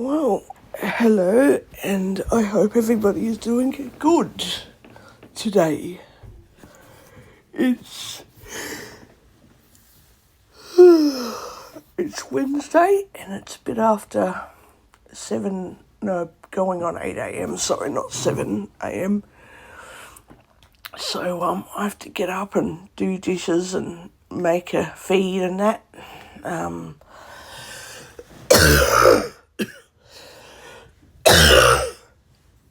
Well, hello, and I hope everybody is doing good today. It's it's Wednesday, and it's a bit after 7, no, going on 8 a.m, sorry, not 7 a.m. So, I have to get up and do dishes and make a feed and that.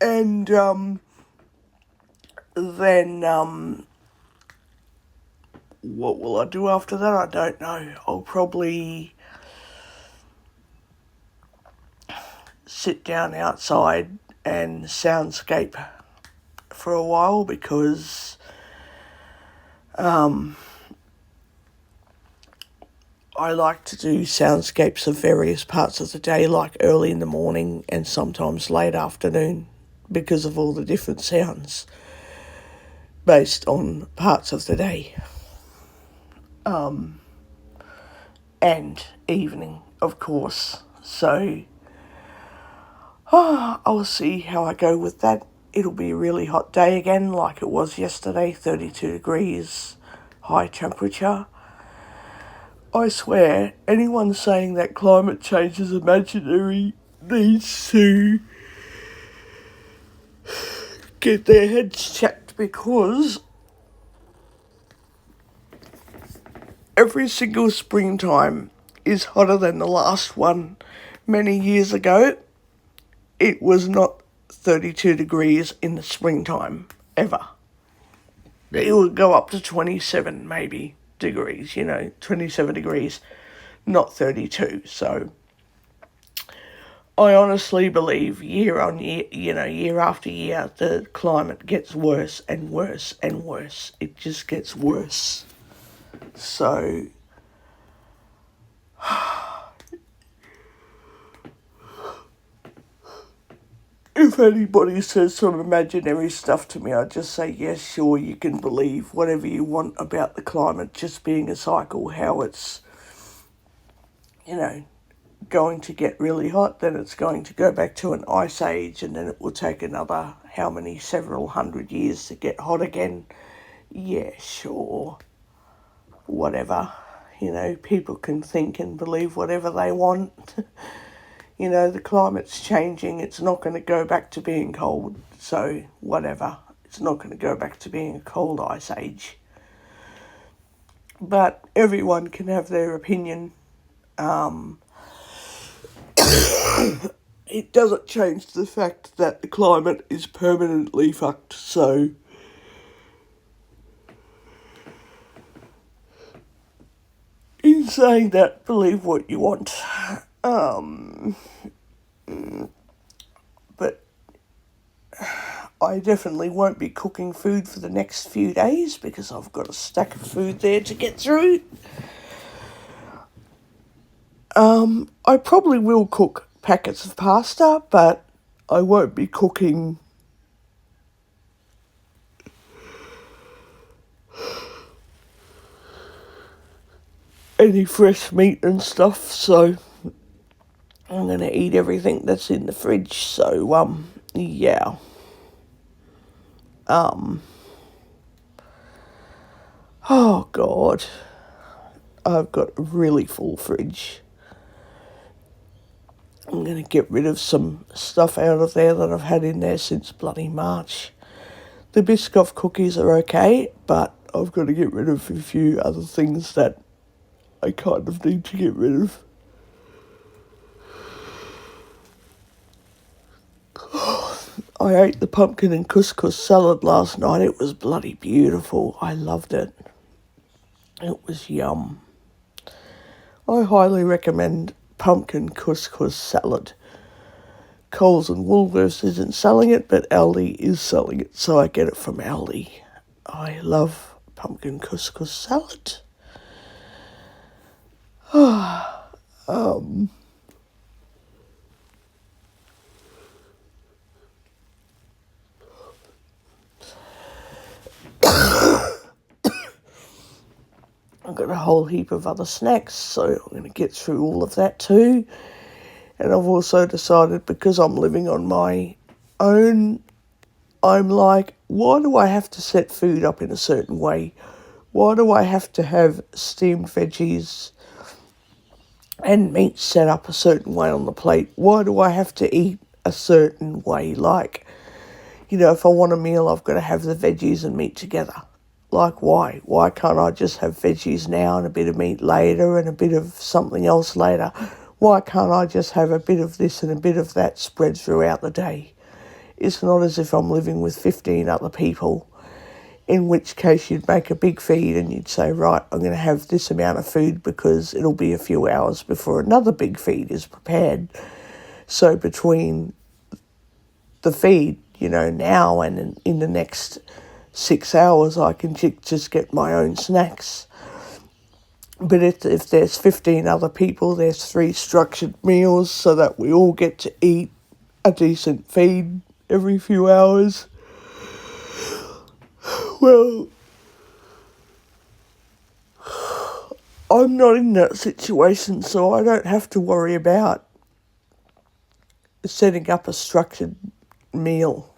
And, then, what will I do after that? I don't know. I'll probably sit down outside and soundscape for a while because I like to do soundscapes of various parts of the day, like early in the morning and sometimes late afternoon, because of all the different sounds based on parts of the day. And evening, of course. So, I'll see how I go with that. It'll be a really hot day again, like it was yesterday, 32 degrees, high temperature. I swear, anyone saying that climate change is imaginary needs to get their heads checked, because every single springtime is hotter than the last one. Many years ago, it was not 32 degrees in the springtime, ever. It would go up to 27, maybe, degrees, 27 degrees, not 32. So I honestly believe year on year, year after year, the climate gets worse and worse and worse. It just gets worse. So if anybody says some imaginary stuff to me, I just say, yes, sure, you can believe whatever you want about the climate just being a cycle, how it's, going to get really hot, then it's going to go back to an ice age, and then it will take another, several hundred years to get hot again. Yeah, sure, whatever. People can think and believe whatever they want. The climate's changing. It's not going to go back to being cold. So, whatever. It's not going to go back to being a cold ice age. But everyone can have their opinion. It doesn't change the fact that the climate is permanently fucked. So, in saying that, believe what you want. But I definitely won't be cooking food for the next few days because I've got a stack of food there to get through. I probably will cook packets of pasta, but I won't be cooking any fresh meat and stuff, so I'm going to eat everything that's in the fridge. So, yeah. Oh, God. I've got a really full fridge. I'm going to get rid of some stuff out of there that I've had in there since bloody March. The Biscoff cookies are okay, but I've got to get rid of a few other things that I kind of need to get rid of. I ate the pumpkin and couscous salad last night. It was bloody beautiful. I loved it. It was yum. I highly recommend pumpkin couscous salad. Coles and Woolworths isn't selling it, but Aldi is selling it, so I get it from Aldi. I love pumpkin couscous salad. I've got a whole heap of other snacks, so I'm going to get through all of that too. And I've also decided, because I'm living on my own, I'm like, why do I have to set food up in a certain way? Why do I have to have steamed veggies and meat set up a certain way on the plate? Why do I have to eat a certain way? Like, if I want a meal, I've got to have the veggies and meat together. Like, why? Why can't I just have veggies now and a bit of meat later and a bit of something else later? Why can't I just have a bit of this and a bit of that spread throughout the day? It's not as if I'm living with 15 other people, in which case you'd make a big feed and you'd say, right, I'm going to have this amount of food because it'll be a few hours before another big feed is prepared. So between the feed, now and in the next 6 hours, I can just get my own snacks. But if there's 15 other people, there's 3 structured meals so that we all get to eat a decent feed every few hours. Well, I'm not in that situation, so I don't have to worry about setting up a structured meal.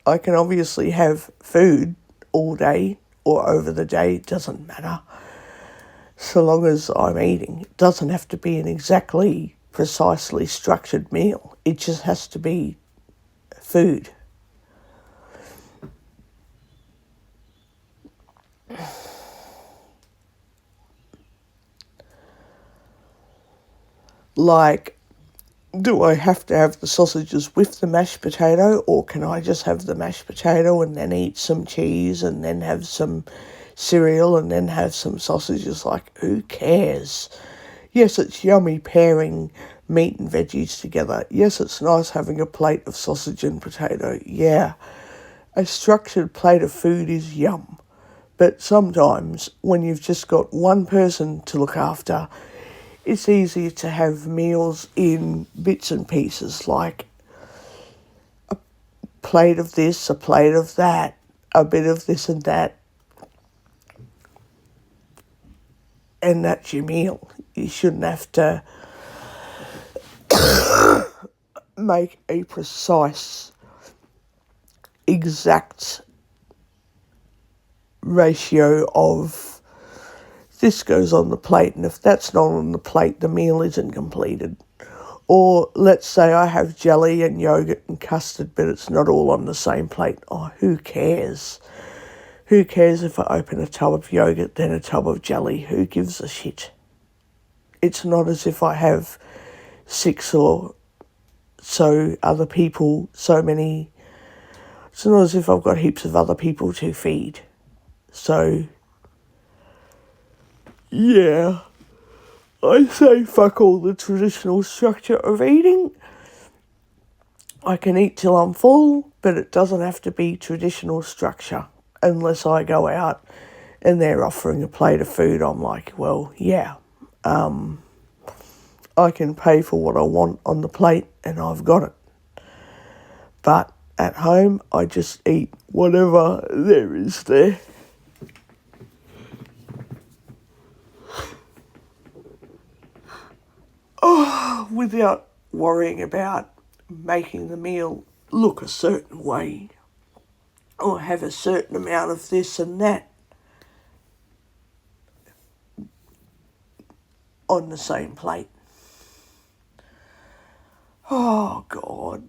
I can obviously have food all day or over the day, it doesn't matter. So long as I'm eating, it doesn't have to be an exactly precisely structured meal. It just has to be food. Like, do I have to have the sausages with the mashed potato, or can I just have the mashed potato and then eat some cheese and then have some cereal and then have some sausages? Like, who cares? Yes, it's yummy pairing meat and veggies together. Yes, it's nice having a plate of sausage and potato. Yeah, a structured plate of food is yum. But sometimes when you've just got one person to look after, it's easier to have meals in bits and pieces, like a plate of this, a plate of that, a bit of this and that, and that's your meal. You shouldn't have to make a precise, exact ratio of this goes on the plate, and if that's not on the plate, the meal isn't completed. Or let's say I have jelly and yogurt and custard, but it's not all on the same plate. Oh, who cares? Who cares if I open a tub of yogurt, then a tub of jelly? Who gives a shit? It's not as if I have 6 or so other people, so many. It's not as if I've got heaps of other people to feed. So, yeah, I say fuck all the traditional structure of eating. I can eat till I'm full, but it doesn't have to be traditional structure. Unless I go out and they're offering a plate of food, I'm like, well, yeah, I can pay for what I want on the plate and I've got it. But at home, I just eat whatever there is there. Oh, without worrying about making the meal look a certain way or have a certain amount of this and that on the same plate. Oh, God.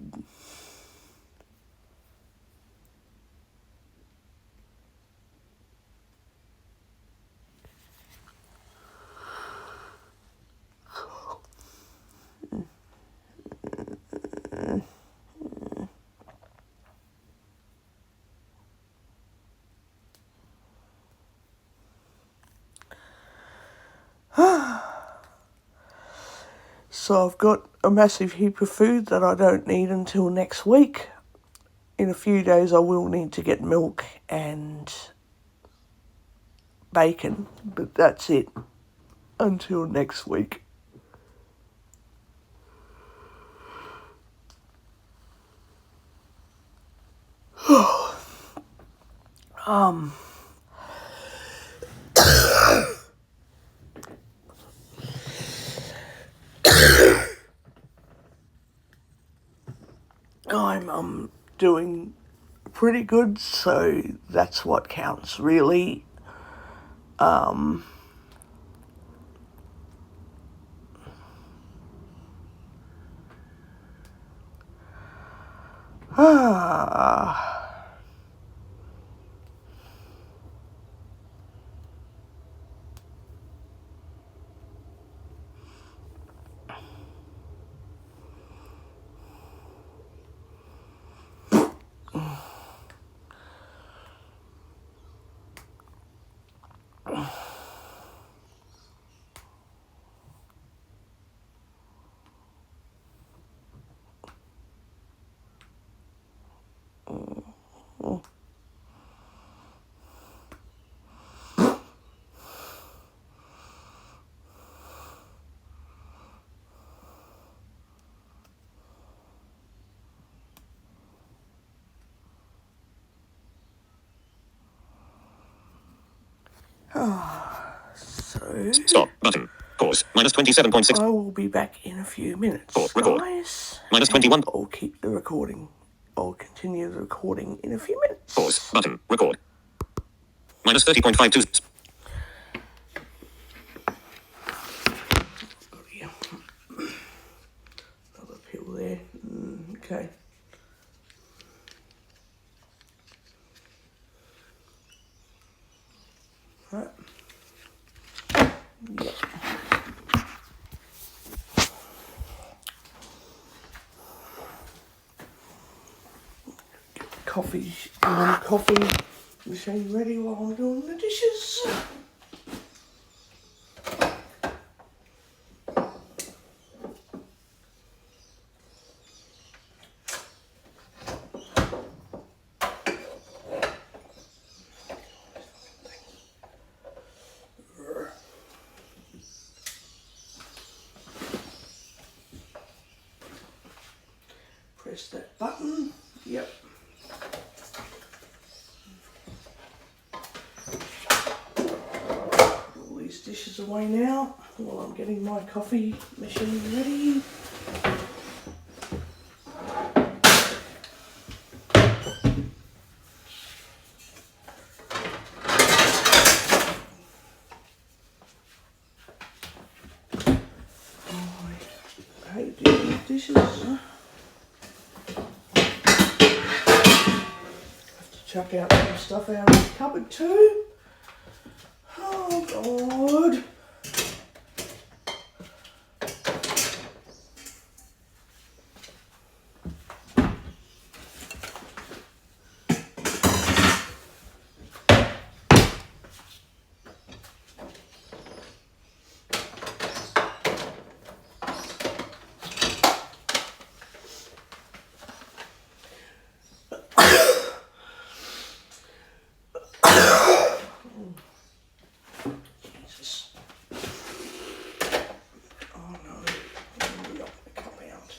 So I've got a massive heap of food that I don't need until next week. In a few days I will need to get milk and bacon, but that's it until next week. time, I'm doing pretty good, so that's what counts, really. So Stop button. Pause. Minus 27.6. I will be back in a few minutes, Pause. Record. guys. Minus 21. I'll keep the recording. I'll continue the recording in a few minutes. Pause. Button. Record. Minus 30.52. Got here. Another pill there. Okay. Right. Yep. Coffee machine ready while I'm doing the dishes. Press that button. Yep. Put all these dishes away now while I'm getting my coffee machine ready. I hate doing these dishes. Have to chuck out some stuff out of the cupboard too. Oh God. Jesus. Oh no, I'm not gonna come out.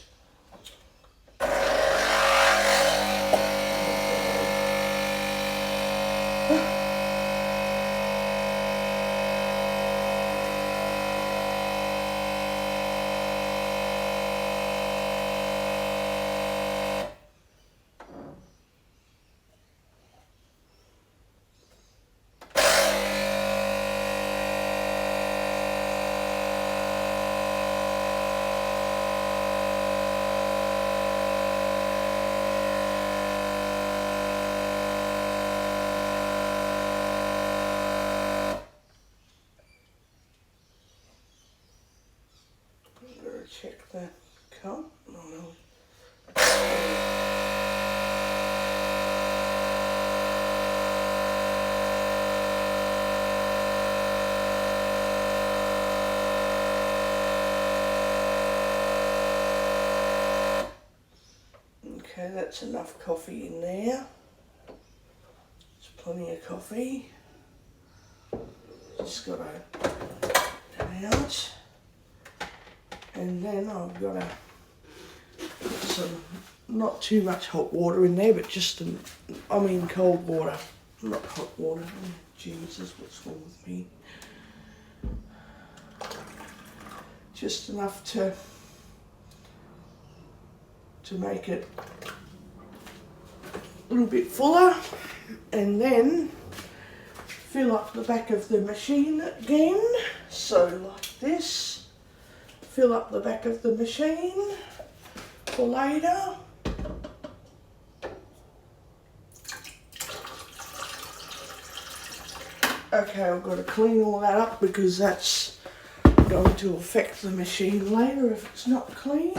Better check that cup. Oh no. Okay, that's enough coffee in there. It's plenty of coffee. Just gotta get it out. And then I've gotta put some, not too much hot water in there, but just, cold water, not hot water. Oh, Jesus, what's wrong with me? Just enough to make it little bit fuller, and then fill up the back of the machine again. So like this, fill up the back of the machine for later. Okay, I've got to clean all that up because that's going to affect the machine later if it's not cleaned.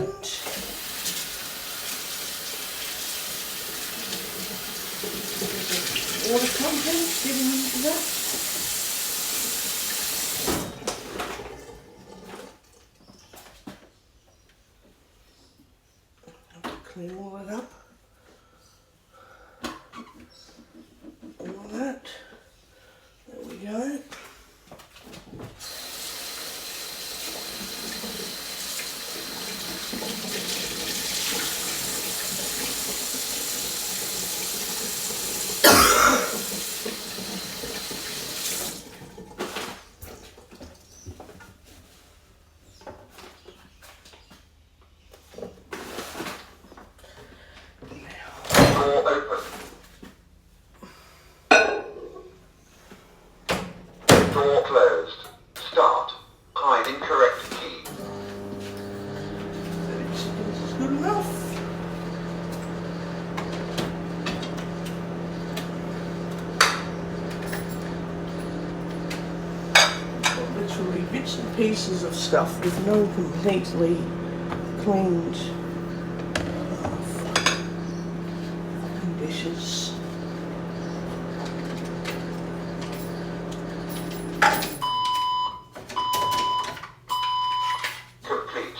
Water content getting into that. I've got to clean all that up. All that. There we go. Door open. Door closed. Start. Hide incorrect key. 30 seconds is good enough. Got literally bits and pieces of stuff with no completely cleaned fucking dishes. Complete.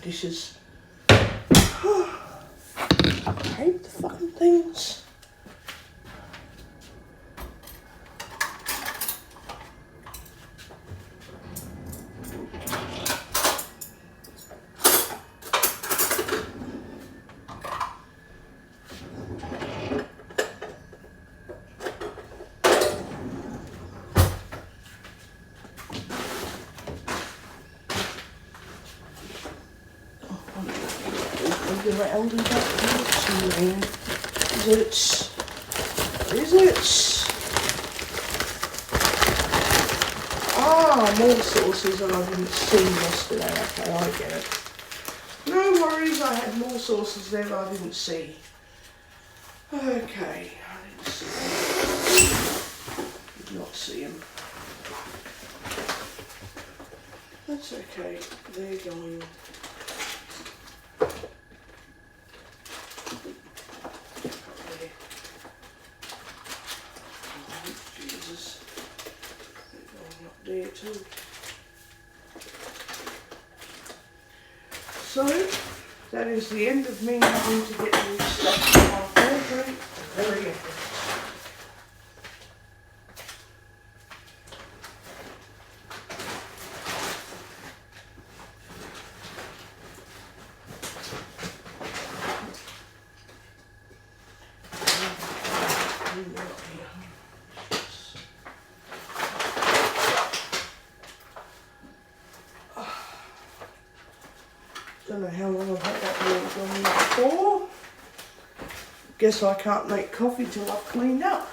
Dishes. I hate the fucking things. Around and back. Is it? Ah, more sauces that I didn't see yesterday. Okay, I get it. No worries, I had more sauces there that I didn't see. Okay, I didn't see them. Did not see them. That's okay, they're going. There too. So that is the end of me having to get this stuff to my laundry. Very end. Don't know how long I've had that water on for. Guess I can't make coffee till I've cleaned up.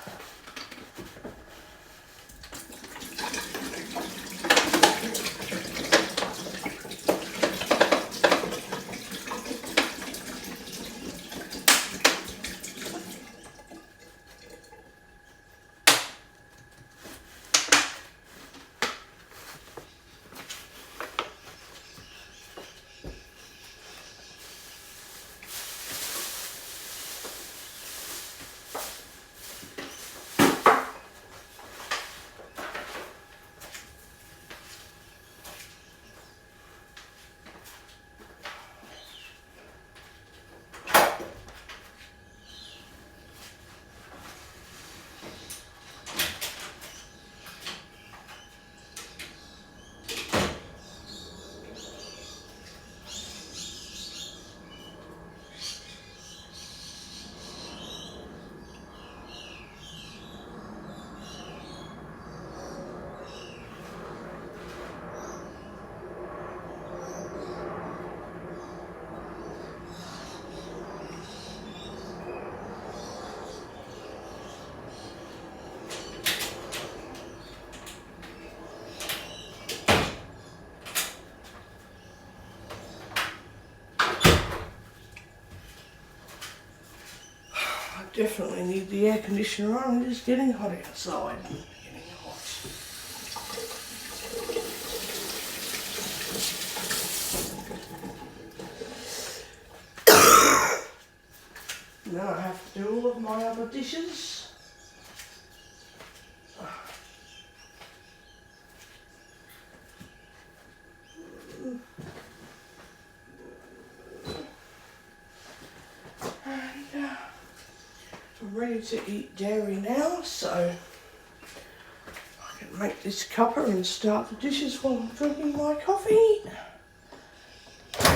definitely need the air conditioner on. It is getting hot outside. Getting hot. Now I have to do all of my other dishes. I'm ready to eat dairy now, so I can make this cuppa and start the dishes while I'm drinking my coffee.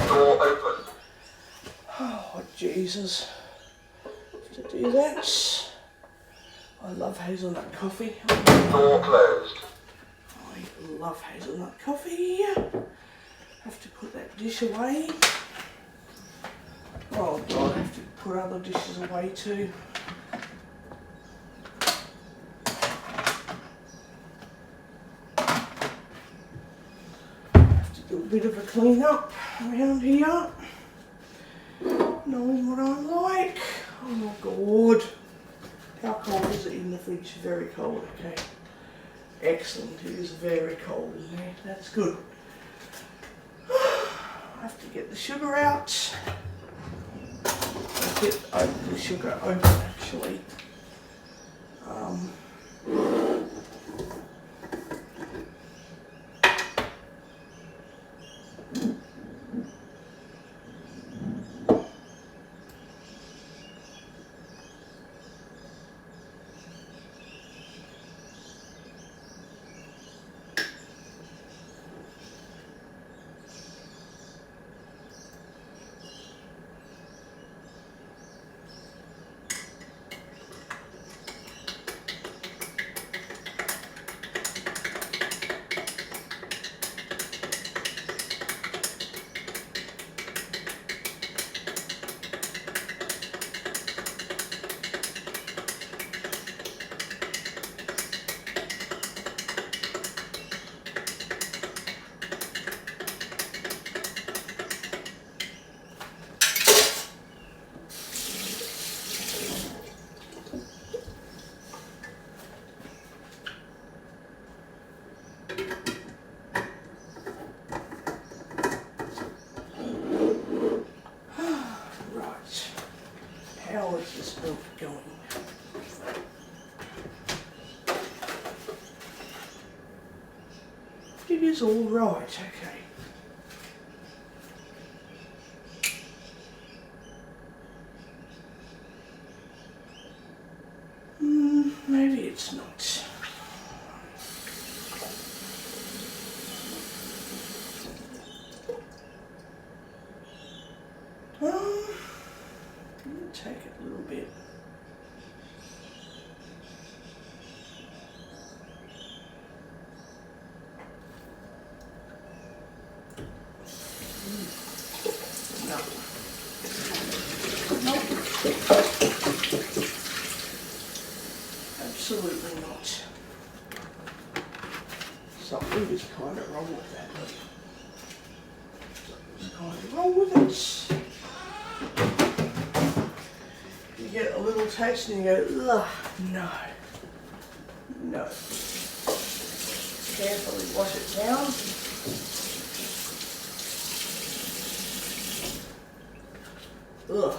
Door open. Oh, Jesus. To do that. I love hazelnut coffee. Door closed. I love hazelnut coffee. Have to put that dish away. Oh God, I have to put other dishes away too. Have to do a bit of a clean up around here. Knowing what I'm like. Oh God. How cold is it in the fridge? Very cold, okay. Excellent, it is very cold in there. That's good. I have to get the sugar out. Get the sugar open actually. How is this milk going? It is all right, okay. Maybe it's not. Take it a little bit. No. Nope. Absolutely not. Something is kind of wrong with that. Something's kind of wrong with it. You get a little taste and you go, ugh, no. No. Carefully wash it down. Ugh,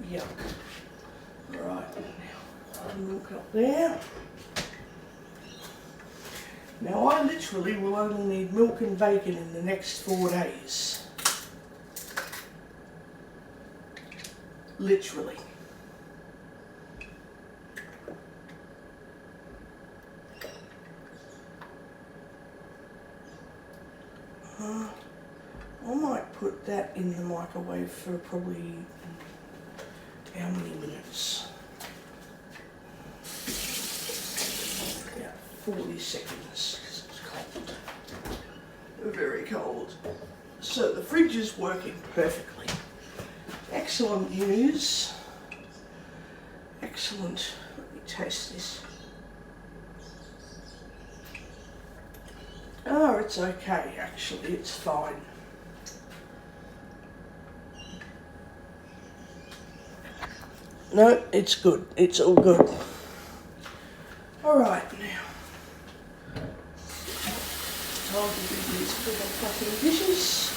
yuck. Right, now, milk up there. Now I literally will only need milk and bacon in the next 4 days. Literally. I might put that in the microwave for probably how many minutes? About 40 seconds because it's cold. Very cold. So the fridge is working perfectly. Excellent news. Excellent. Let me taste this. Oh, it's okay actually, it's fine. No, it's good. It's all good. Alright, now. Time to do these friggin' fucking dishes.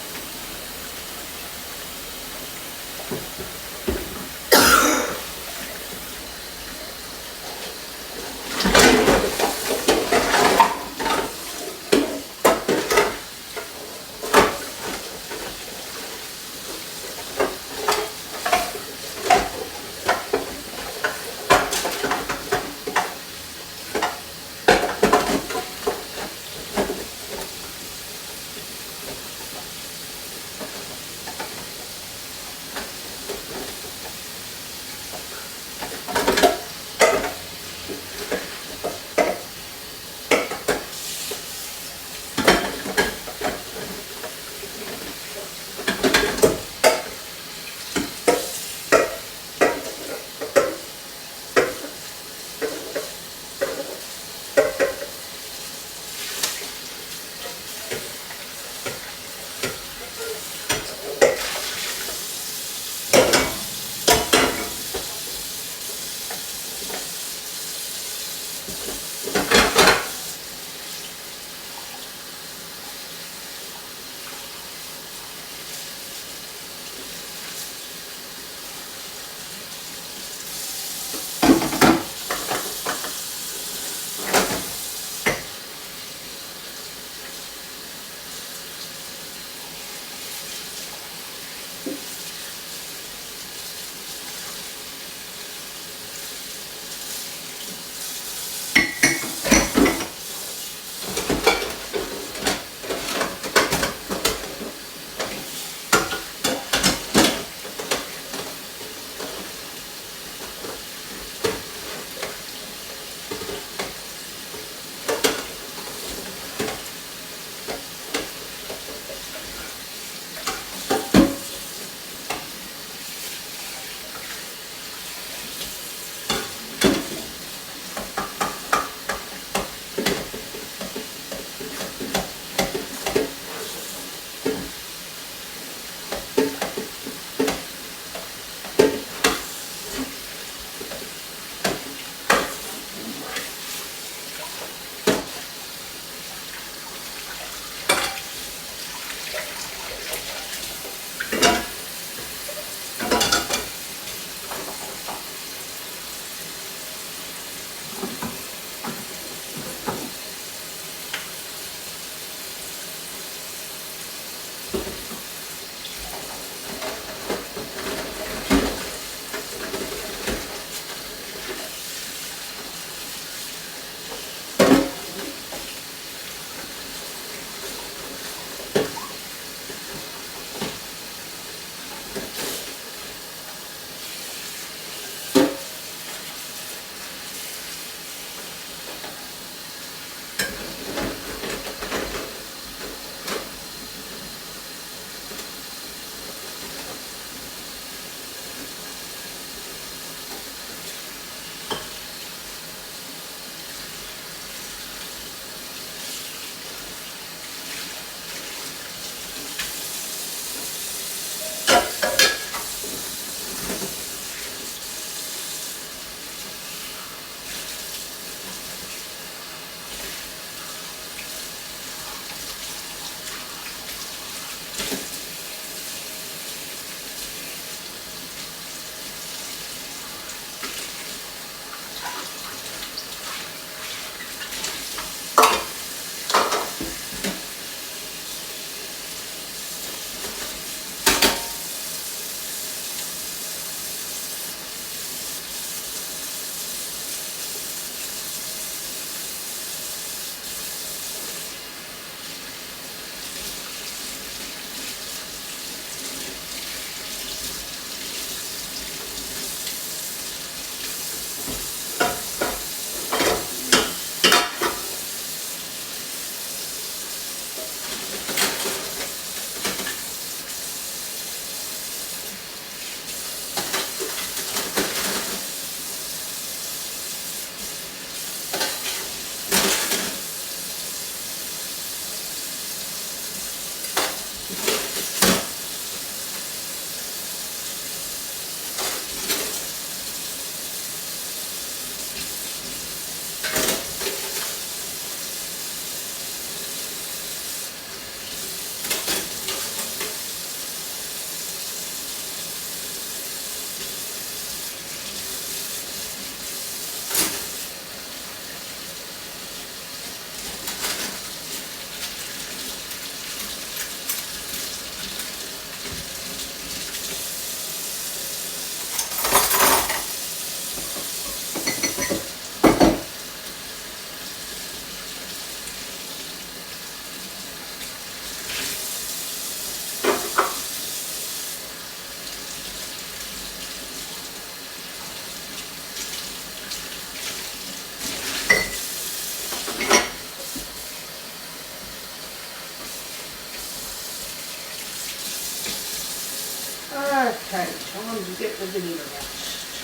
Okay, time to get the vinegar out.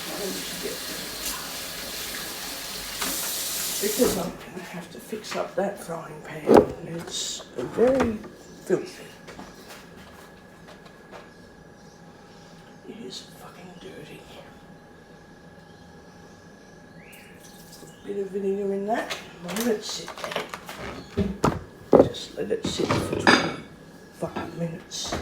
Time to get the because I'm going to have to fix up that frying pan. It's very filthy. It is fucking dirty. Bit of vinegar in that. Let it sit there. Just let it sit for 20 fucking minutes.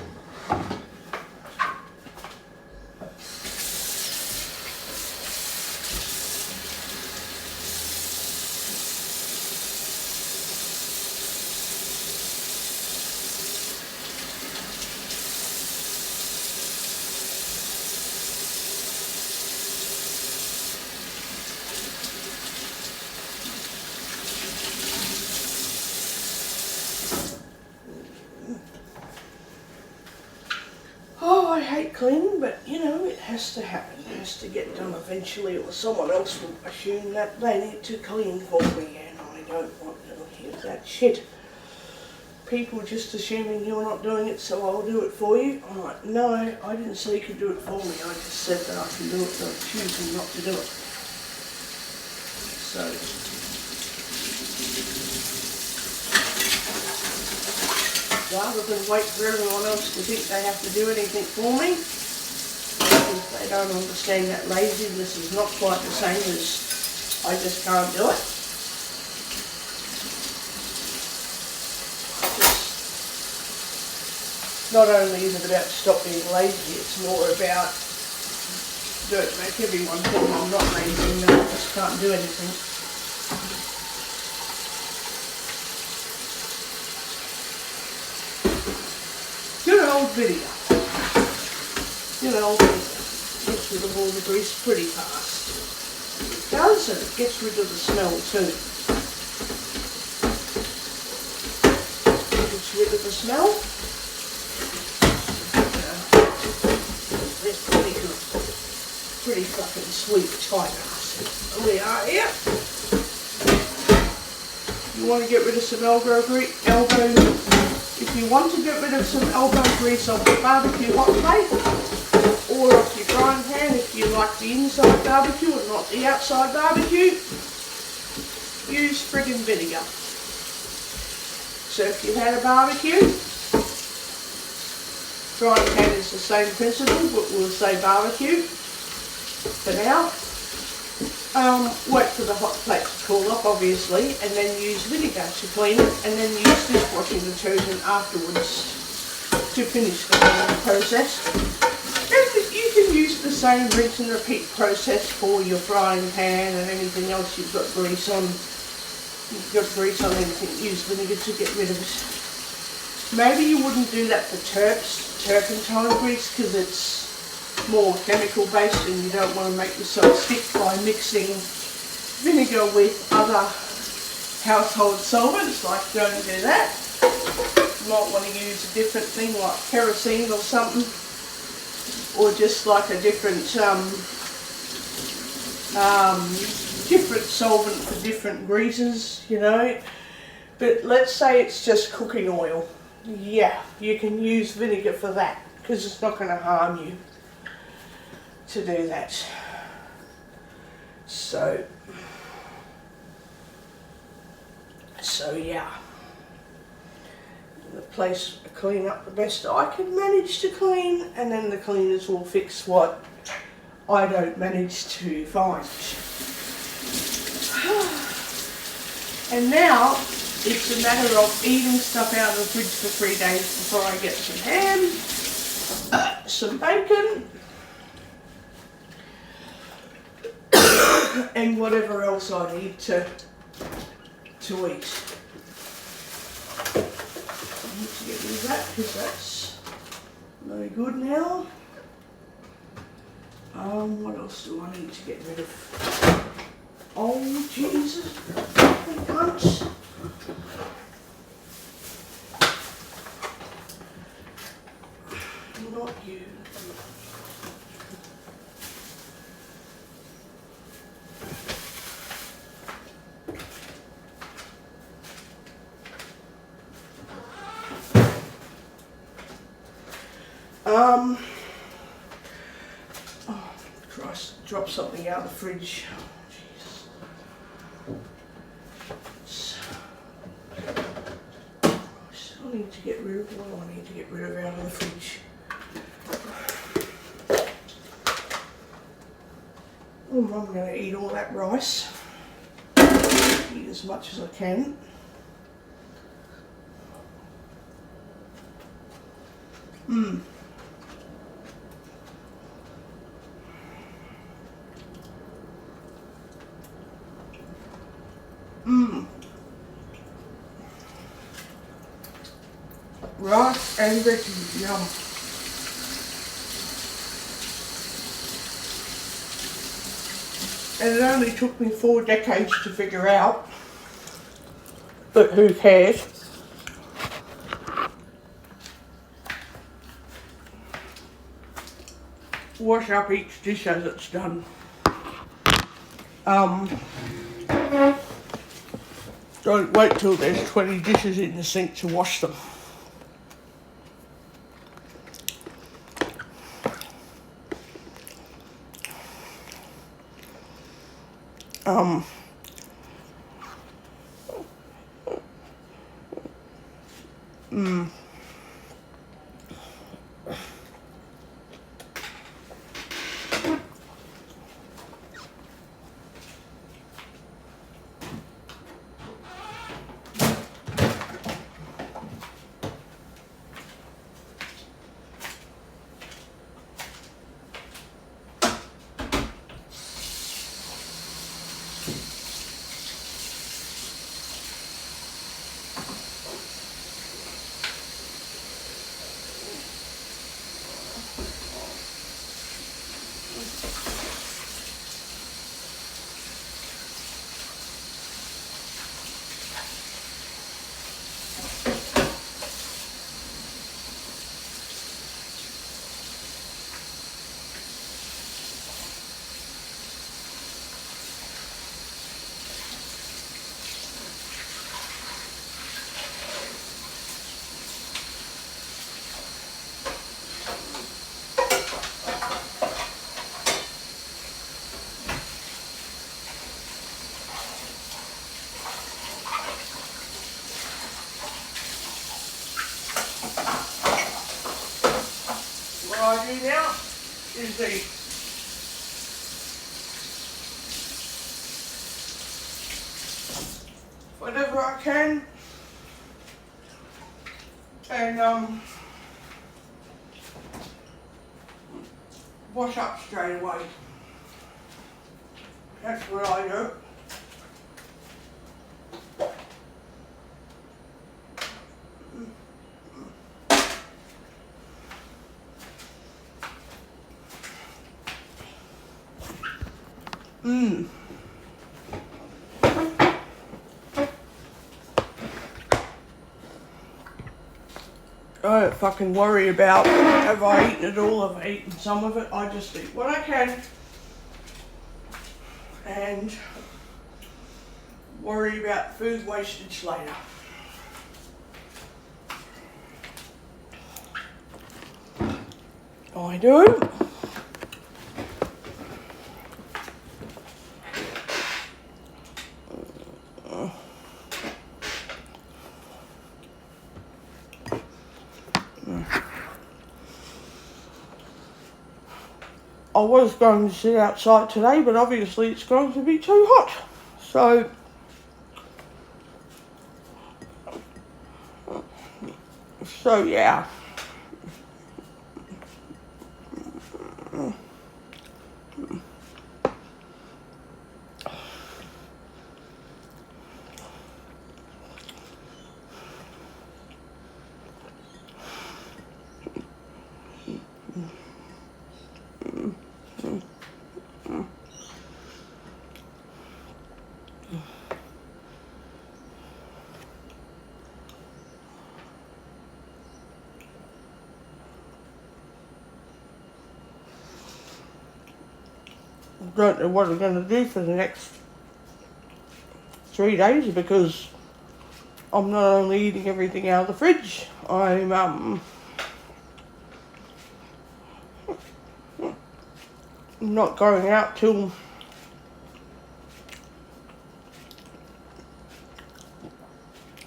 Oh, I hate cleaning, but you know, it has to happen. It has to get done eventually, or someone else will assume that they need to clean for me, and I don't want to hear that shit. People just assuming you're not doing it, so I'll do it for you. I'm like, no, I didn't say you could do it for me. I just said that I can do it, but I'm choosing not to do it. So, rather than wait for everyone else to think they have to do anything for me, because they don't understand that laziness is not quite the same as I just can't do it. Not only is it about to stop being lazy, it's more about don't make everyone think I'm not lazy and I just can't do anything. Good old vinegar. Good old vinegar. Gets rid of all the grease pretty fast. It does, and it gets rid of the smell too. Gets rid of the smell. It's pretty good. Pretty fucking sweet tight ass. There we are here. You want to get rid of some elbow grease, if you want to get rid of some elbow grease off your barbecue hot plate, or off your frying pan if you like the inside barbecue and not the outside barbecue, use friggin' vinegar. So if you had a barbecue, frying pan is the same principle, but we'll say barbecue for now. Wait for the hot plate to cool up, obviously, and then use vinegar to clean it, and then use dishwashing detergent afterwards to finish the cleaning process. And you can use the same rinse and repeat process for your frying pan and anything else you've got grease on. You've got grease on anything, use vinegar to get rid of it. Maybe you wouldn't do that for turpentine grease, because it's more chemical based and you don't want to make yourself sick by mixing vinegar with other household solvents. Like, don't do that. You might want to use a different thing like kerosene or something, or just like a different different solvent for different greases, you know. But let's say it's just cooking oil. Yeah, you can use vinegar for that, because it's not going to harm you to do that. So yeah, the place I clean up the best I can manage to clean, and then the cleaners will fix what I don't manage to find. And now it's a matter of eating stuff out of the fridge for 3 days before I get some ham, some bacon, and whatever else I need to eat. I need to get rid of that because that's no good now. What else do I need to get rid of? Oh Jesus, fucking cunt. Not you. drop something out of the fridge. I need to get rid of what I need to get rid of out of the fridge. Oh, I'm going to eat all that rice. Eat as much as I can. Mmm. Mmm. Rice and veggies, yum. And it only took me 4 decades to figure out, but who cares? Wash up each dish as it's done. Don't wait till there's 20 dishes in the sink to wash them. What I do now is eat. Whatever I can, and wash up straight away. That's what I do. I don't fucking worry about have I eaten it all, have I eaten some of it. I just eat what I can and worry about food wastage later. I do. I was going to sit outside today, but obviously it's going to be too hot. So yeah. Don't know what I'm going to do for the next 3 days because I'm not only eating everything out of the fridge, I'm not going out till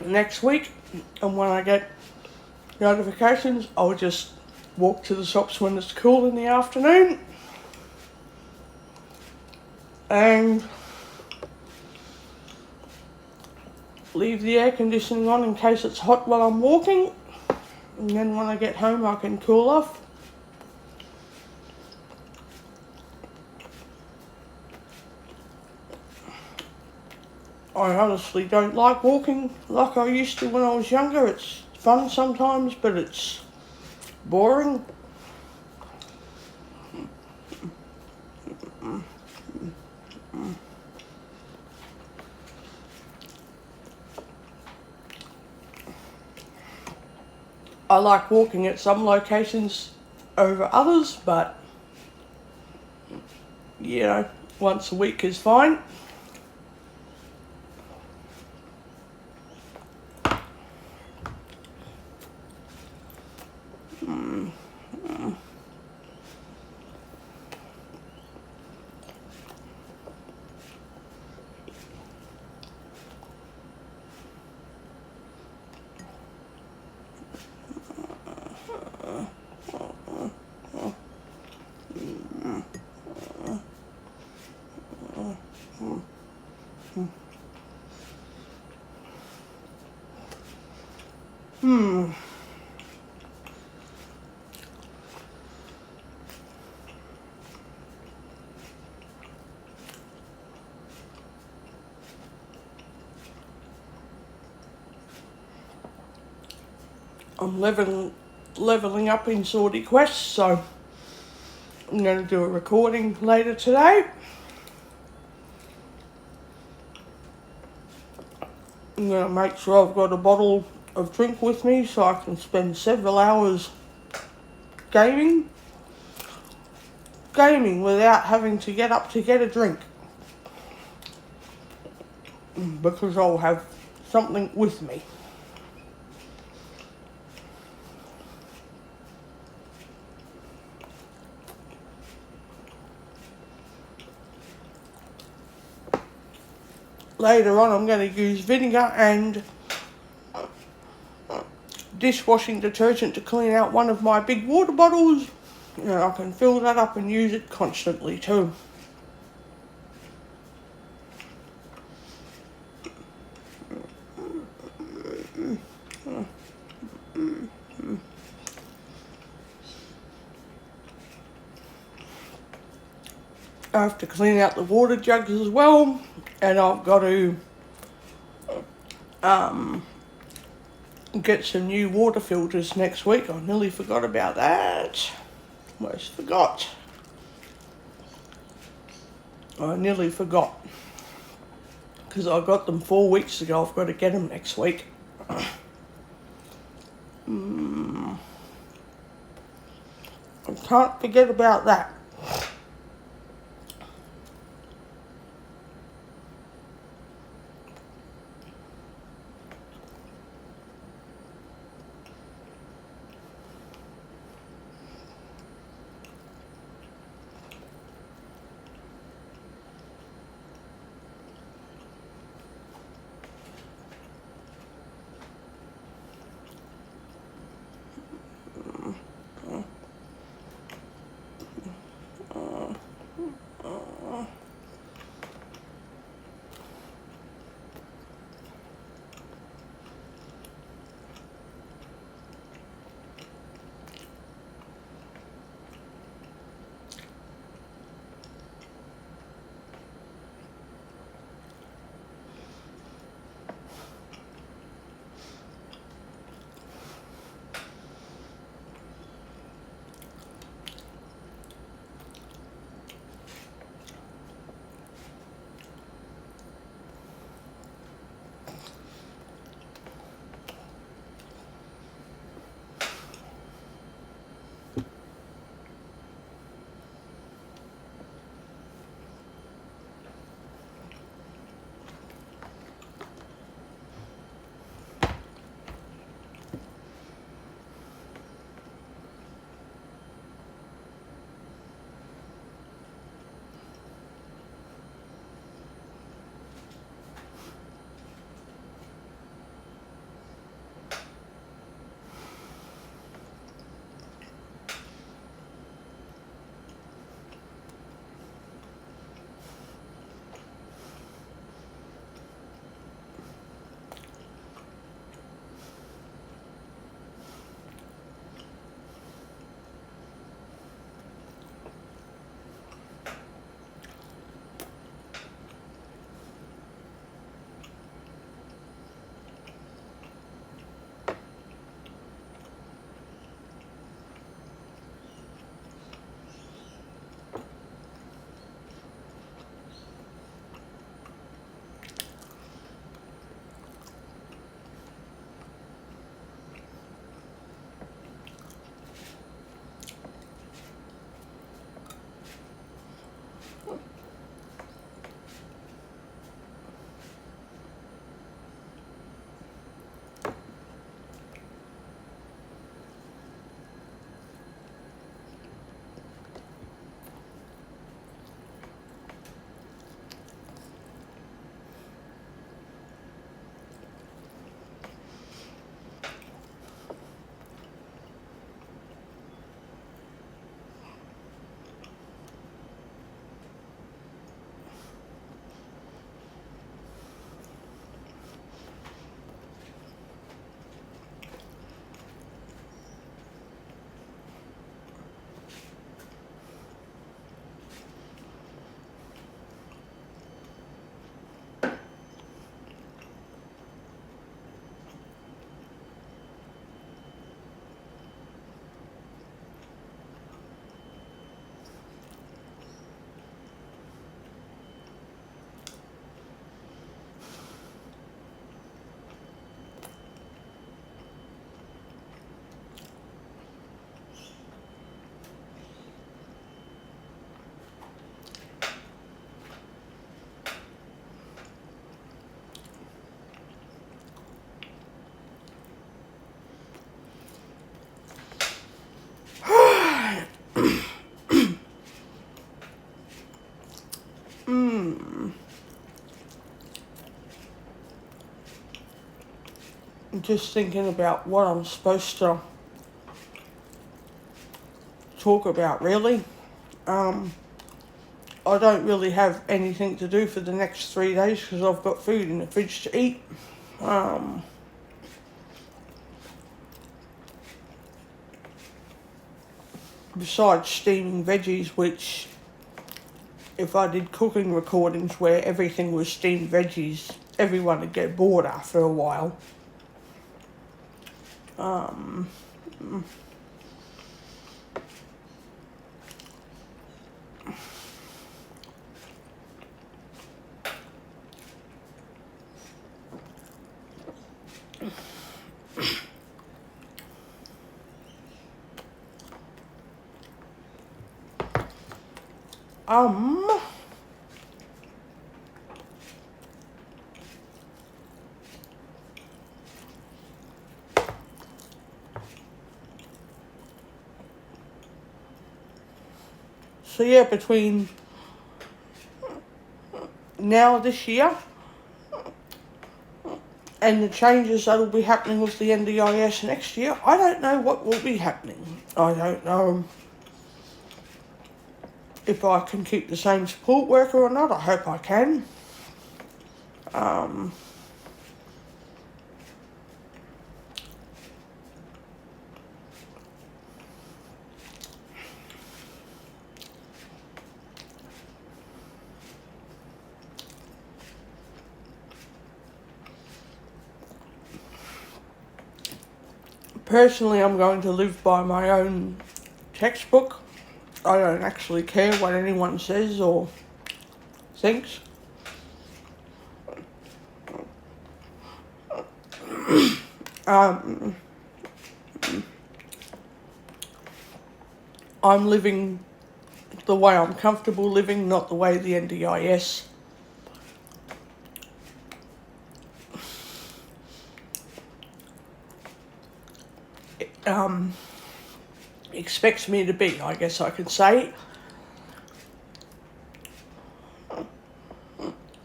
next week, and when I get notifications, I'll just walk to the shops when it's cool in the afternoon and leave the air conditioning on in case it's hot while I'm walking, and then when I get home I can cool off. I honestly don't like walking like I used to when I was younger. It's fun sometimes, but it's boring. I like walking at some locations over others, but you know, once a week is fine. I'm leveling up in Swordy Quest, so I'm going to do a recording later today. I'm going to make sure I've got a bottle of drink with me so I can spend several hours gaming without having to get up to get a drink, because I'll have something with me. Later on I'm going to use vinegar and dishwashing detergent to clean out one of my big water bottles. You know, I can fill that up and use it constantly too. I have to clean out the water jugs as well, and I've got to get some new water filters next week. I nearly forgot about that. Almost forgot. I nearly forgot. Because I got them 4 weeks ago. I've got to get them next week. I can't forget about that. just thinking about what I'm supposed to talk about, really. I don't really have anything to do for the next 3 days because I've got food in the fridge to eat. Besides steaming veggies, which if I did cooking recordings where everything was steamed veggies, everyone would get bored after a while. So yeah, between now this year and the changes that will be happening with the NDIS next year, I don't know what will be happening. I don't know if I can keep the same support worker or not. I hope I can. Personally, I'm going to live by my own textbook. I don't actually care what anyone says or thinks. I'm living the way I'm comfortable living, not the way the NDIS expects me to be, I guess I could say.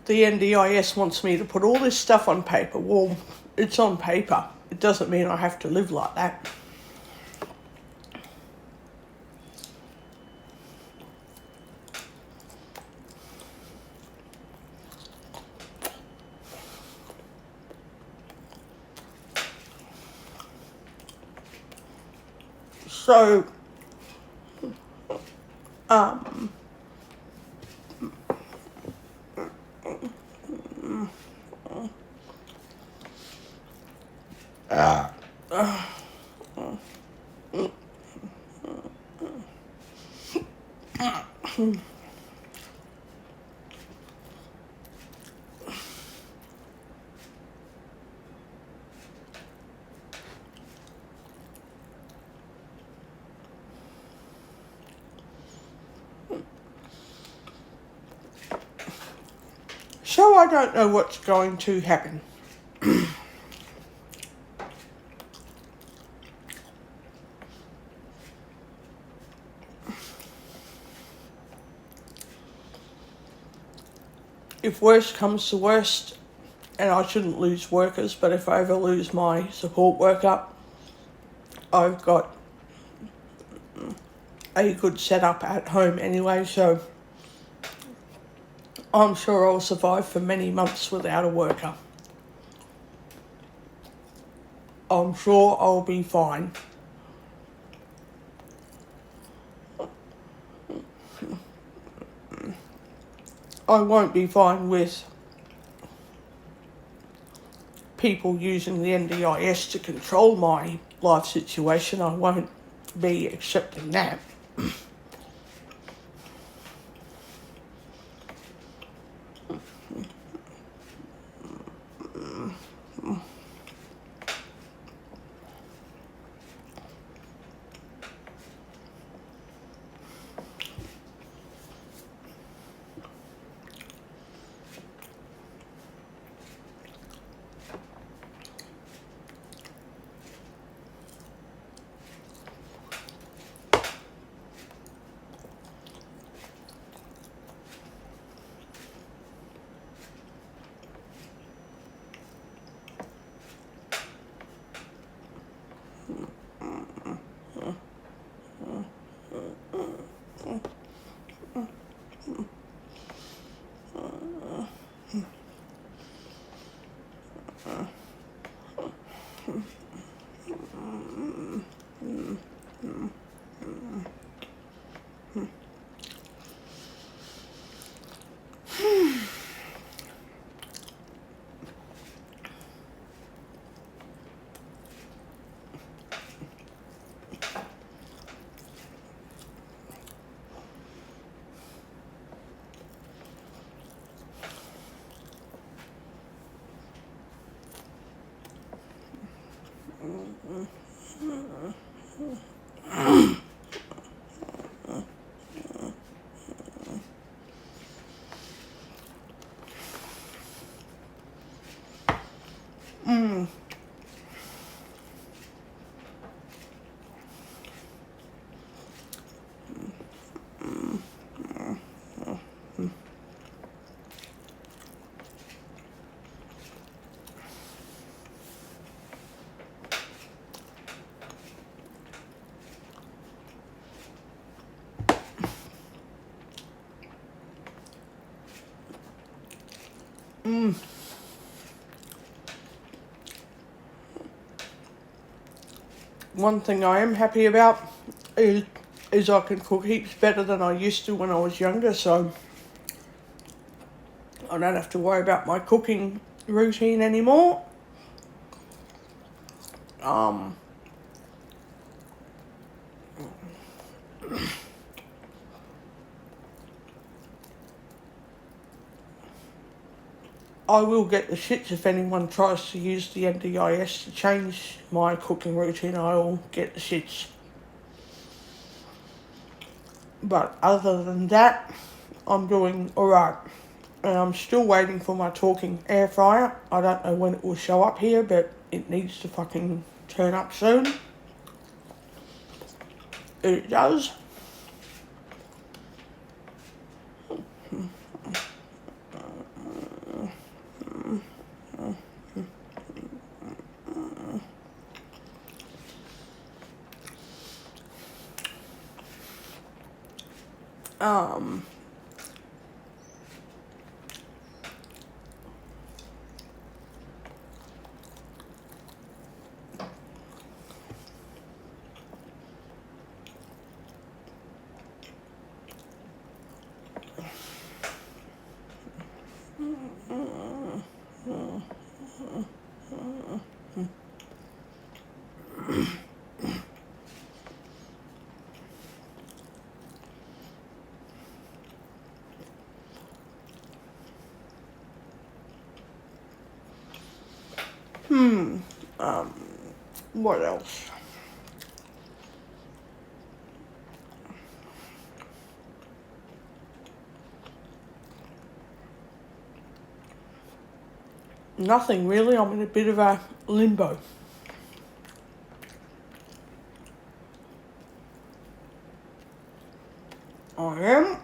The NDIS wants me to put all this stuff on paper. Well, it's on paper. It doesn't mean I have to live like that. So, I don't know what's going to happen. If worst comes to worst, and I shouldn't lose workers, but if I ever lose my support worker, I've got a good setup at home anyway, so I'm sure I'll survive for many months without a worker. I'm sure I'll be fine. I won't be fine with people using the NDIS to control my life situation. I won't be accepting that. One thing I am happy about is I can cook heaps better than I used to when I was younger, so I don't have to worry about my cooking routine anymore. I will get the shits if anyone tries to use the NDIS to change my cooking routine. I will get the shits. But other than that, I'm doing alright. And I'm still waiting for my talking air fryer. I don't know when it will show up here, but it needs to fucking turn up soon. It does. What else? Nothing really. I'm in a bit of a limbo. I am.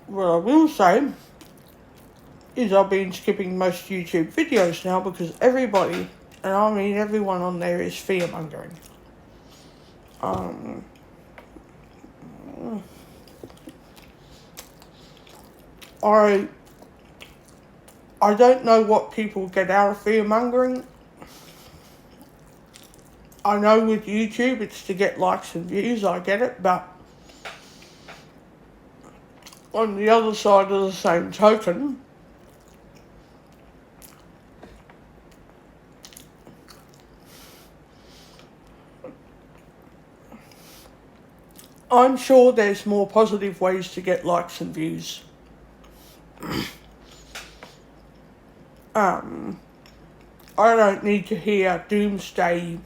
What I will say is I've been skipping most YouTube videos now because everybody, and I mean everyone on there, is fear-mongering. I don't know what people get out of fear-mongering. I know with YouTube it's to get likes and views, I get it, but on the other side of the same token, I'm sure there's more positive ways to get likes and views. I don't need to hear doomsday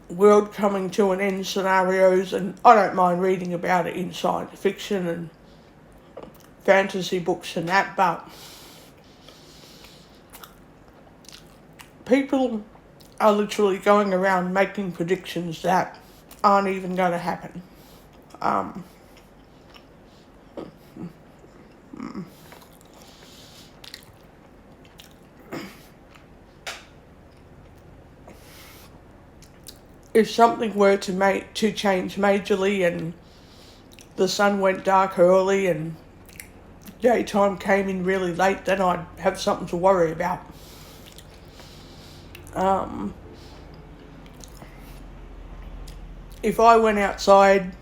world coming to an end scenarios, and I don't mind reading about it in science fiction and fantasy books and that, but people are literally going around making predictions that aren't even going to happen. if something were to change majorly and the sun went dark early and daytime came in really late, then I'd have something to worry about. If I went outside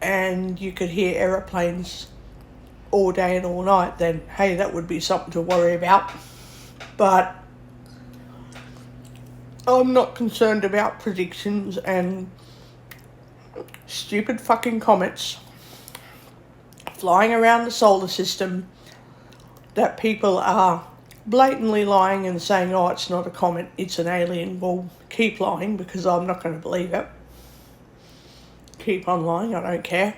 and you could hear aeroplanes all day and all night, then hey, that would be something to worry about. But I'm not concerned about predictions and stupid fucking comets flying around the solar system that people are blatantly lying and saying, oh, it's not a comet, it's an alien. Well, keep lying, because I'm not going to believe it. Keep on lying, I don't care.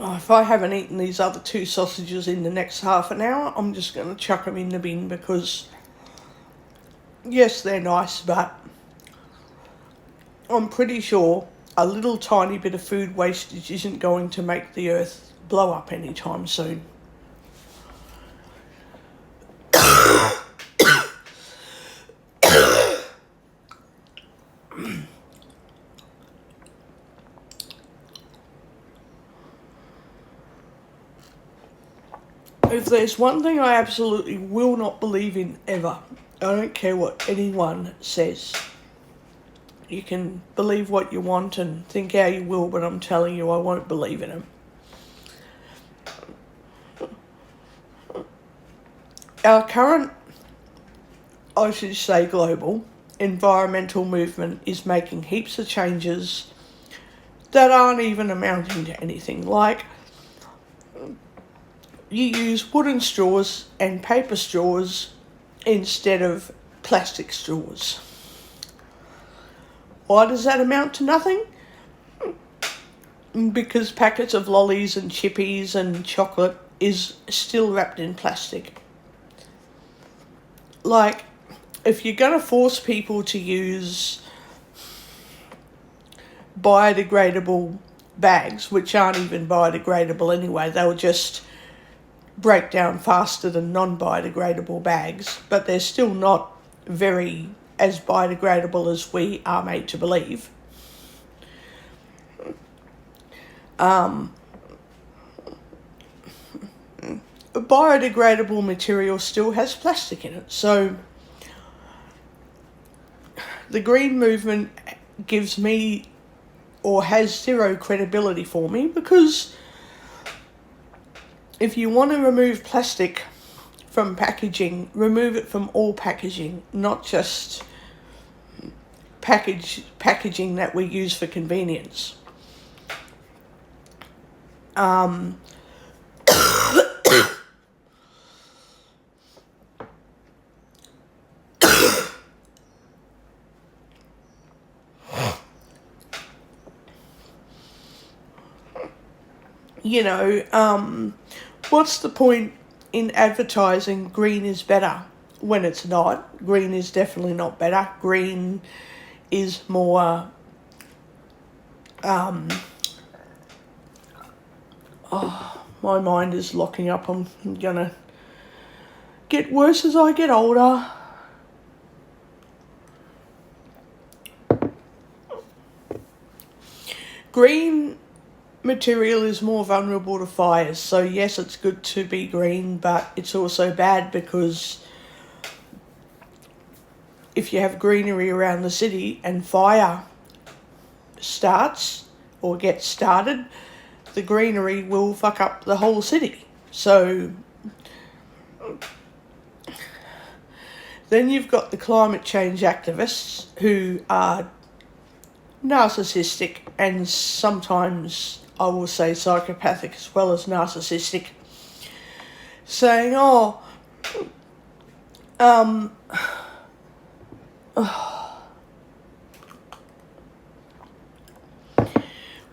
If I haven't eaten these other 2 sausages in the next half an hour, I'm just going to chuck them in the bin, because yes, they're nice, but I'm pretty sure a little tiny bit of food wastage isn't going to make the earth blow up anytime soon. If there's one thing I absolutely will not believe in ever, I don't care what anyone says. You can believe what you want and think how you will, but I'm telling you, I won't believe in them. Our current, I should say global, environmental movement is making heaps of changes that aren't even amounting to anything. Like, you use wooden straws and paper straws instead of plastic straws. Why does that amount to nothing? Because packets of lollies and chippies and chocolate is still wrapped in plastic. Like, if you're going to force people to use biodegradable bags, which aren't even biodegradable anyway, they'll just break down faster than non-biodegradable bags, but they're still not very as biodegradable as we are made to believe. Biodegradable material still has plastic in it, so the green movement gives me, or has zero credibility for me, because if you want to remove plastic from packaging, remove it from all packaging, not just packaging that we use for convenience. You know, what's the point in advertising green is better when it's not? Green is definitely not better. Green is more, my mind is locking up. I'm gonna get worse as I get older. Green material is more vulnerable to fires, so yes, it's good to be green, but it's also bad, because if you have greenery around the city and fire starts or gets started, the greenery will fuck up the whole city. So then you've got the climate change activists who are narcissistic and sometimes, I will say, psychopathic as well as narcissistic, saying,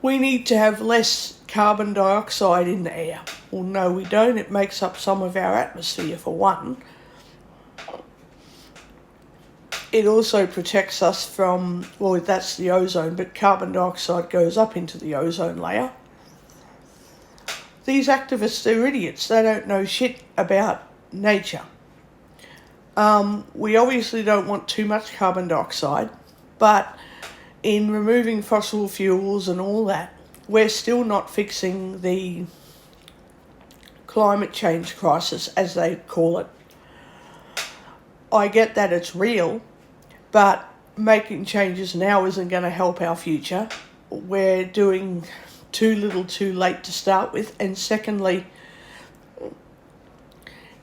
we need to have less carbon dioxide in the air. Well, no, we don't. It makes up some of our atmosphere, for one. It also protects us from, well, that's the ozone, but carbon dioxide goes up into the ozone layer. these activists are idiots. They don't know shit about nature. We obviously don't want too much carbon dioxide, but in removing fossil fuels and all that, we're still not fixing the climate change crisis, as they call it. I get that it's real, but making changes now isn't going to help our future. We're doing too little too late to start with, and secondly,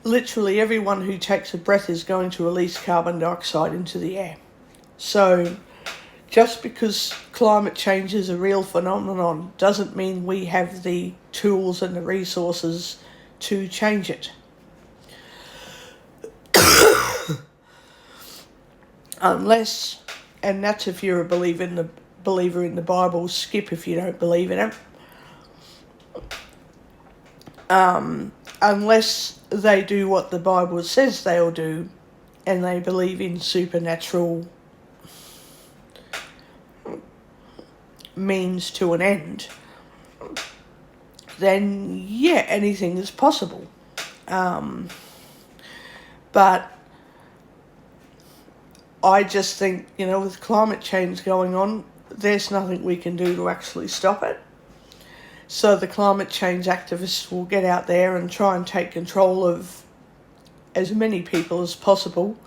literally everyone who takes a breath is going to release carbon dioxide into the air. So just because climate change is a real phenomenon doesn't mean we have the tools and the resources to change it. Unless, and that's if you're a believer in the Bible, skip if you don't believe in it. Unless they do what the Bible says they'll do, and they believe in supernatural means to an end, then yeah, anything is possible. But I just think, with climate change going on, there's nothing we can do to actually stop it. So the climate change activists will get out there and try and take control of as many people as possible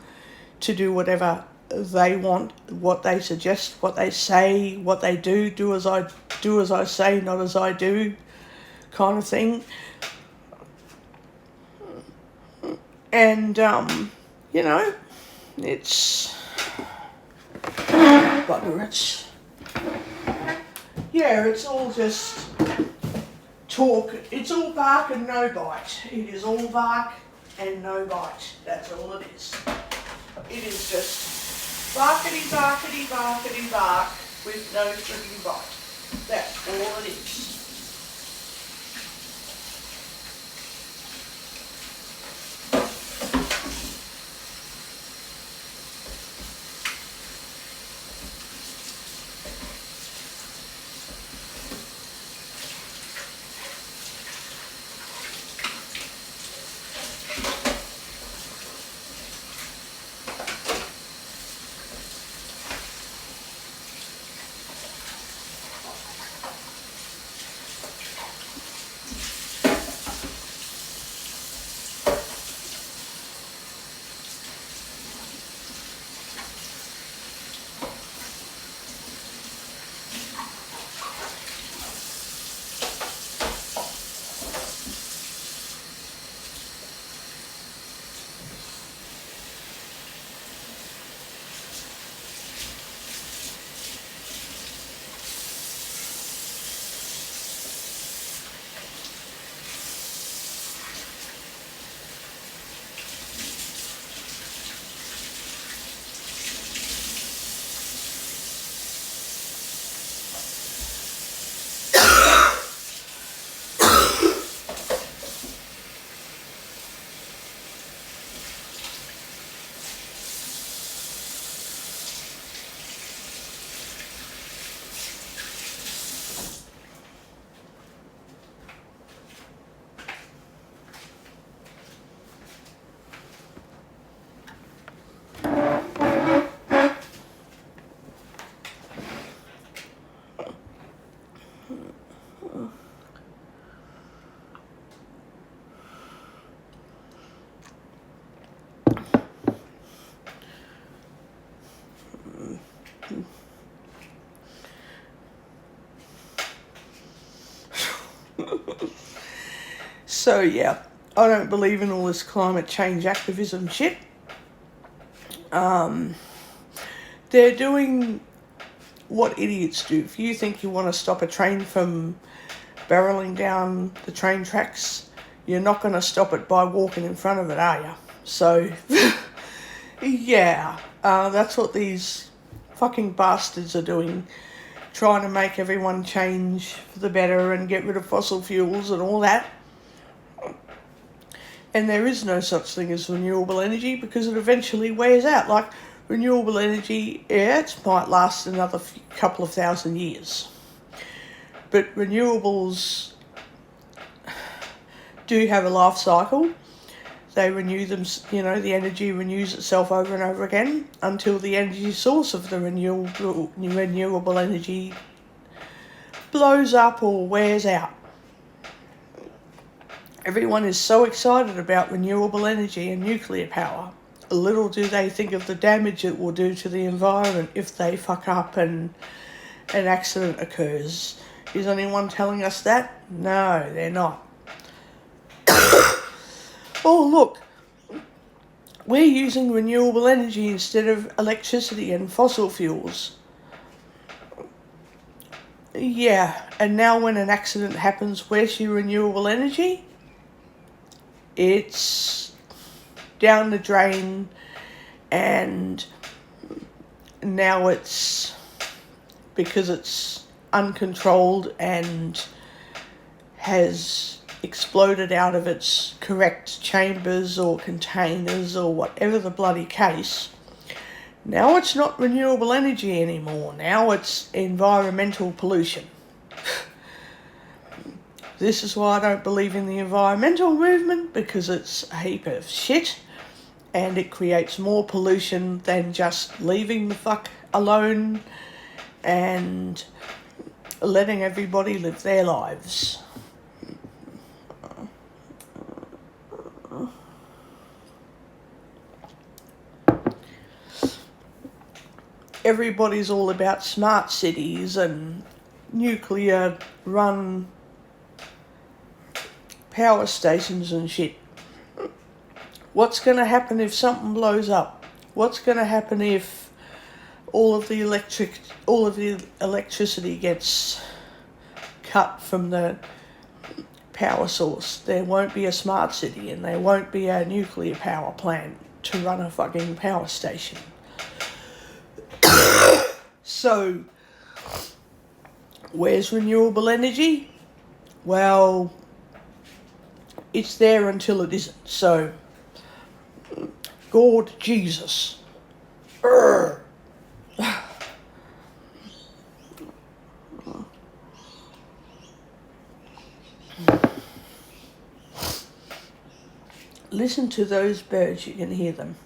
to do whatever they want, what they suggest, what they say, what they do. Do as I say, not as I do, kind of thing. And it's it's all just talk. It's all bark and no bite. It is all bark and no bite. That's all it is. It is just barkety barkety barkety bark with no frigging bite. That's all it is. So yeah, I don't believe in all this climate change activism shit. They're doing what idiots do. If you think you want to stop a train from barreling down the train tracks, you're not going to stop it by walking in front of it, are you? So, yeah, that's what these fucking bastards are doing. Trying to make everyone change for the better and get rid of fossil fuels and all that. And there is no such thing as renewable energy because it eventually wears out. Like, renewable energy, yeah, it might last another couple of thousand years. But renewables, do have a life cycle. They renew them, the energy renews itself over and over again until the energy source of the renewable energy blows up or wears out. Everyone is so excited about renewable energy and nuclear power. Little do they think of the damage it will do to the environment if they fuck up and an accident occurs. Is anyone telling us that? No, they're not. Oh, look, we're using renewable energy instead of electricity and fossil fuels. Yeah, and now when an accident happens, where's your renewable energy? It's down the drain, and now it's, because it's uncontrolled and has exploded out of its correct chambers or containers or whatever the bloody case, now it's not renewable energy anymore. Now it's environmental pollution. This is why I don't believe in the environmental movement, because it's a heap of shit and it creates more pollution than just leaving the fuck alone and letting everybody live their lives. Everybody's all about smart cities and nuclear run power stations and shit. What's going to happen if something blows up? What's going to happen if all of the electricity gets cut from the power source? There won't be a smart city and there won't be a nuclear power plant to run a fucking power station. So, where's renewable energy? Well, it's there until it isn't. So, God, Jesus. Urgh. Listen to those birds, you can hear them.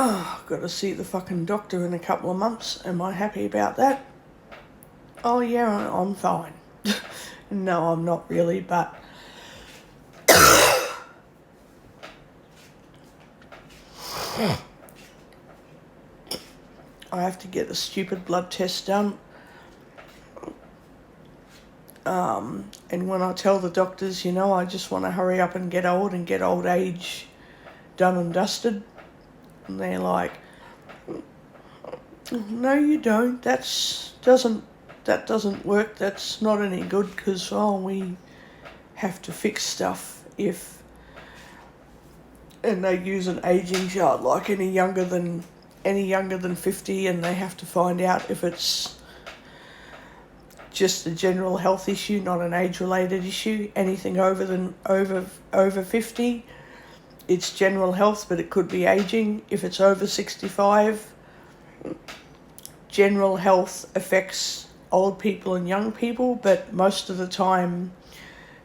Oh, I've got to see the fucking doctor in a couple of months. Am I happy about that? Oh yeah, I'm fine. No, I'm not really, but I have to get a stupid blood test done. And when I tell the doctors, I just want to hurry up and get old age done and dusted, and they're like, no, you don't. That doesn't work. That's not any good, because we have to fix stuff and they use an aging chart like any younger than 50, and they have to find out if it's just a general health issue, not an age-related issue. Anything over 50, it's general health, but it could be aging. If it's over 65, general health affects old people and young people, but most of the time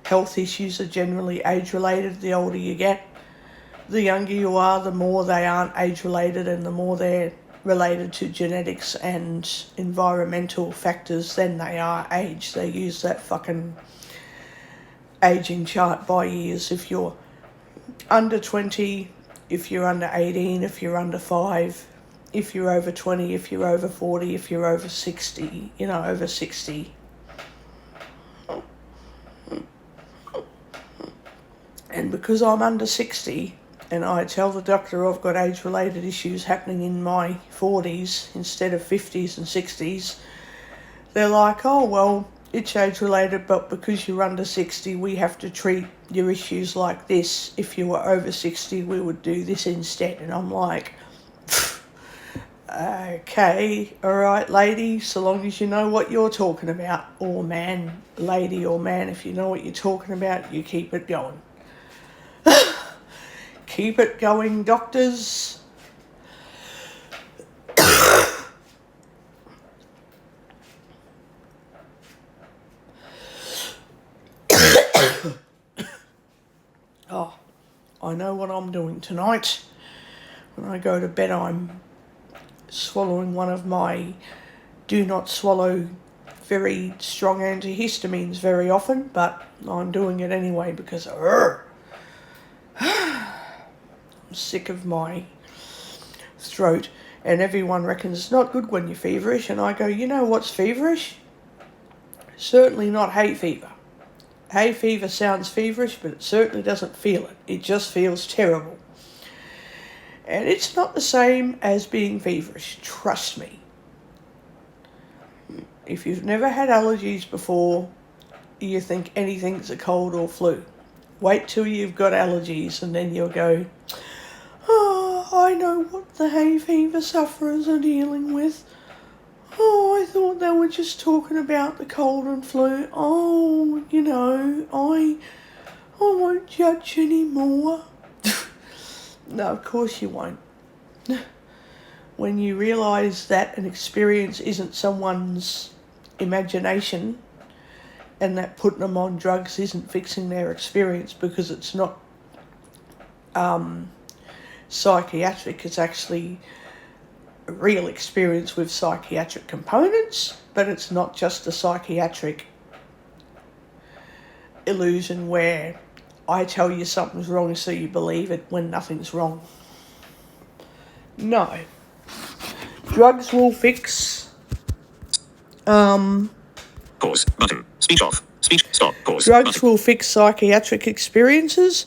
health issues are generally age-related. The older you get, the younger you are, the more they aren't age-related and the more they're related to genetics and environmental factors than they are age. They use that fucking aging chart by years. If you're under 20, if you're under 18, if you're under 5, if you're over 20, if you're over 40, if you're over 60, over 60. And because I'm under 60, and I tell the doctor I've got age-related issues happening in my 40s instead of 50s and 60s, they're like, oh, well, it's age-related, but because you're under 60, we have to treat your issues like this. If you were over 60, we would do this instead. And I'm like, okay, all right, lady, so long as you know what you're talking about. Or man, lady or man, if you know what you're talking about, you keep it going. Keep it going, doctors. Oh, I know what I'm doing tonight. When I go to bed, I'm swallowing one of my do not swallow very strong antihistamines very often, but I'm doing it anyway because I'm sick of my throat, and everyone reckons it's not good when you're feverish, and I go, you know what's feverish? Certainly not hay fever. Hay fever sounds feverish, but it certainly doesn't feel it. It just feels terrible. And it's not the same as being feverish, trust me. If you've never had allergies before, you think anything's a cold or flu. Wait till you've got allergies and then you'll go, oh, I know what the hay fever sufferers are dealing with. Oh, I thought they were just talking about the cold and flu. Oh, I won't judge anymore. No, of course you won't. When you realise that an experience isn't someone's imagination, and that putting them on drugs isn't fixing their experience because it's not psychiatric, it's actually a real experience with psychiatric components, but it's not just a psychiatric illusion where I tell you something's wrong so you believe it when nothing's wrong. No. Drugs will fix Pause. Button. Speech off. Speech. Stop. Pause. drugs Button. will fix psychiatric experiences.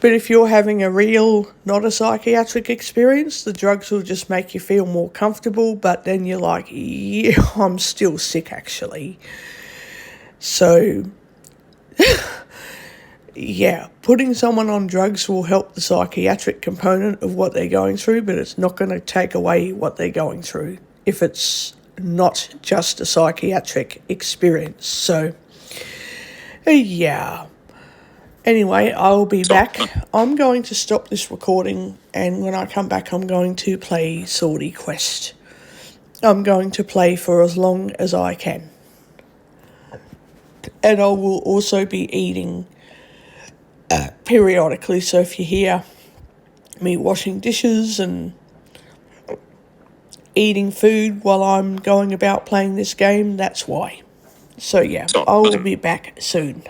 But if you're having a real, not a psychiatric experience, the drugs will just make you feel more comfortable, but then you're like, yeah, I'm still sick actually. So, yeah, putting someone on drugs will help the psychiatric component of what they're going through, but it's not going to take away what they're going through if it's not just a psychiatric experience. So, yeah. Anyway, I'll be back. I'm going to stop this recording, and when I come back, I'm going to play Swordy Quest. I'm going to play for as long as I can. And I will also be eating periodically, so if you hear me washing dishes and eating food while I'm going about playing this game, that's why. So yeah, Stop I will button. be back soon.